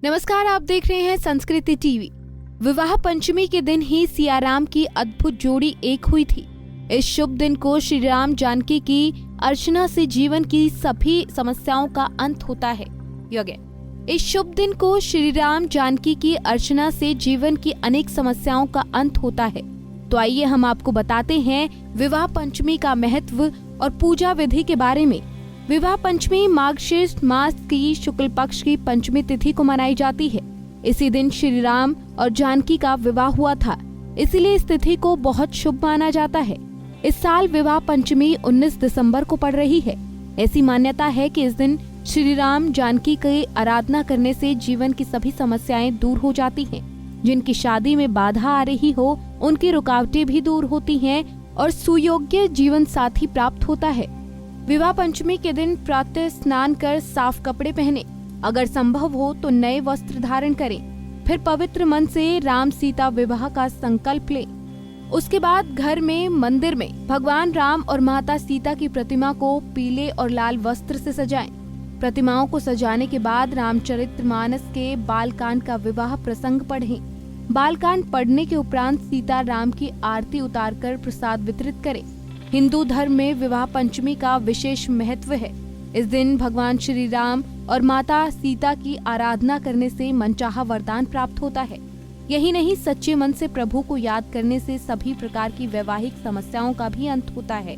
नमस्कार, आप देख रहे हैं संस्कृति टीवी। विवाह पंचमी के दिन ही सियाराम की अद्भुत जोड़ी एक हुई थी। इस शुभ दिन को श्री राम जानकी की अर्चना से जीवन की सभी समस्याओं का अंत होता है। इस शुभ दिन को श्री राम जानकी की अर्चना से जीवन की अनेक समस्याओं का अंत होता है। तो आइए हम आपको बताते हैं विवाह पंचमी का महत्व और पूजा विधि के बारे में। विवाह पंचमी मार्गशीर्ष मास की शुक्ल पक्ष की पंचमी तिथि को मनाई जाती है। इसी दिन श्री राम और जानकी का विवाह हुआ था, इसीलिए इस तिथि को बहुत शुभ माना जाता है। इस साल विवाह पंचमी 19 दिसंबर को पड़ रही है। ऐसी मान्यता है कि इस दिन श्री राम जानकी की आराधना करने से जीवन की सभी समस्याएं दूर हो जाती हैं। जिनकी शादी में बाधा आ रही हो, उनकी रुकावटें भी दूर होती हैं और सुयोग्य जीवन साथी प्राप्त होता है। विवाह पंचमी के दिन प्रातः स्नान कर साफ कपड़े पहने, अगर संभव हो तो नए वस्त्र धारण करें। फिर पवित्र मन से राम सीता विवाह का संकल्प लें। उसके बाद घर में मंदिर में भगवान राम और माता सीता की प्रतिमा को पीले और लाल वस्त्र से सजाएं। प्रतिमाओं को सजाने के बाद रामचरितमानस के बालकांड का विवाह प्रसंग पढ़ें। बालकांड पढ़ने के उपरांत सीता राम की आरती उतारकर प्रसाद वितरित करें। हिंदू धर्म में विवाह पंचमी का विशेष महत्व है। इस दिन भगवान श्री राम और माता सीता की आराधना करने से मनचाहा वरदान प्राप्त होता है। यही नहीं, सच्चे मन से प्रभु को याद करने से सभी प्रकार की वैवाहिक समस्याओं का भी अंत होता है।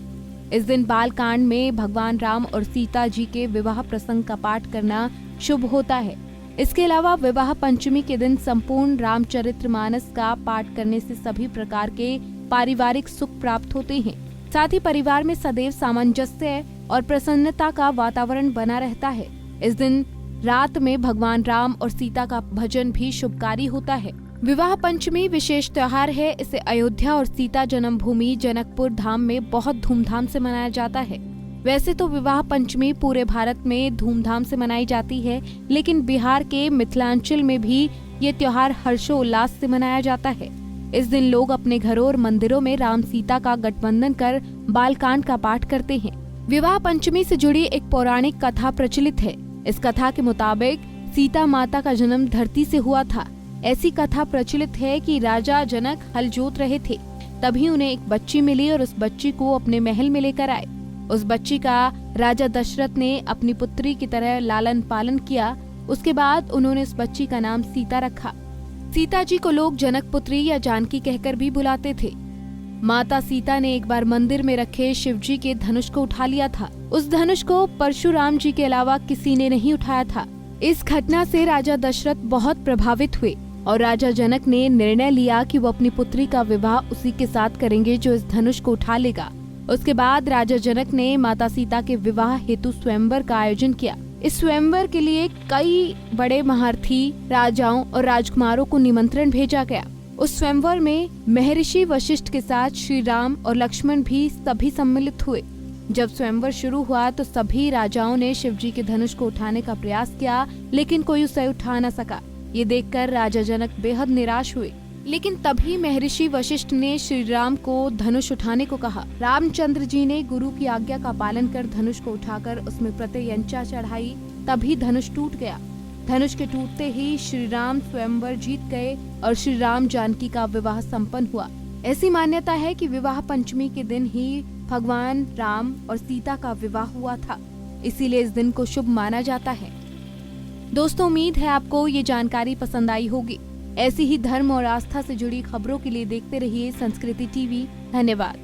इस दिन बालकांड में भगवान राम और सीता जी के विवाह प्रसंग का पाठ करना शुभ होता है। इसके अलावा विवाह पंचमी के दिन संपूर्ण रामचरितमानस का पाठ करने से सभी प्रकार के पारिवारिक सुख प्राप्त होते हैं। साथ ही परिवार में सदैव सामंजस्य और प्रसन्नता का वातावरण बना रहता है। इस दिन रात में भगवान राम और सीता का भजन भी शुभकारी होता है। विवाह पंचमी विशेष त्योहार है। इसे अयोध्या और सीता जन्मभूमि जनकपुर धाम में बहुत धूमधाम से मनाया जाता है। वैसे तो विवाह पंचमी पूरे भारत में धूमधाम से मनाई जाती है, लेकिन बिहार के मिथिलांचल में भी ये त्योहार हर्षोल्लास से मनाया जाता है। इस दिन लोग अपने घरों और मंदिरों में राम सीता का गठबंधन कर बालकांड का पाठ करते हैं। विवाह पंचमी से जुड़ी एक पौराणिक कथा प्रचलित है। इस कथा के मुताबिक सीता माता का जन्म धरती से हुआ था। ऐसी कथा प्रचलित है कि राजा जनक हल जोत रहे थे, तभी उन्हें एक बच्ची मिली और उस बच्ची को अपने महल में लेकर आए। उस बच्ची का राजा दशरथ ने अपनी पुत्री की तरह लालन पालन किया। उसके बाद उन्होंने उस बच्ची का नाम सीता रखा। सीता जी को लोग जनक पुत्री या जानकी कहकर भी बुलाते थे। माता सीता ने एक बार मंदिर में रखे शिवजी के धनुष को उठा लिया था। उस धनुष को परशुराम जी के अलावा किसी ने नहीं उठाया था। इस घटना से राजा दशरथ बहुत प्रभावित हुए और राजा जनक ने निर्णय लिया कि वो अपनी पुत्री का विवाह उसी के साथ करेंगे जो इस धनुष को उठा लेगा। उसके बाद राजा जनक ने माता सीता के विवाह हेतु स्वयंवर का आयोजन किया। इस स्वयंवर के लिए कई बड़े महारथी, राजाओं और राजकुमारों को निमंत्रण भेजा गया। उस स्वयंवर में महर्षि वशिष्ठ के साथ श्री राम और लक्ष्मण भी सभी सम्मिलित हुए। जब स्वयंवर शुरू हुआ तो सभी राजाओं ने शिवजी के धनुष को उठाने का प्रयास किया, लेकिन कोई उसे उठा न सका। ये देखकर राजा जनक बेहद निराश हुए। लेकिन तभी महर्षि वशिष्ठ ने श्री राम को धनुष उठाने को कहा। रामचंद्र जी ने गुरु की आज्ञा का पालन कर धनुष को उठाकर उसमें प्रत्यंचा चढ़ाई, तभी धनुष टूट गया। धनुष के टूटते ही श्री राम स्वयंवर जीत गए और श्री राम जानकी का विवाह संपन्न हुआ। ऐसी मान्यता है कि विवाह पंचमी के दिन ही भगवान राम और सीता का विवाह हुआ था, इसीलिए इस दिन को शुभ माना जाता है। दोस्तों, उम्मीद है आपको ये जानकारी पसंद आई होगी। ऐसी ही धर्म और आस्था से जुड़ी खबरों के लिए देखते रहिए संस्कृति टीवी। धन्यवाद।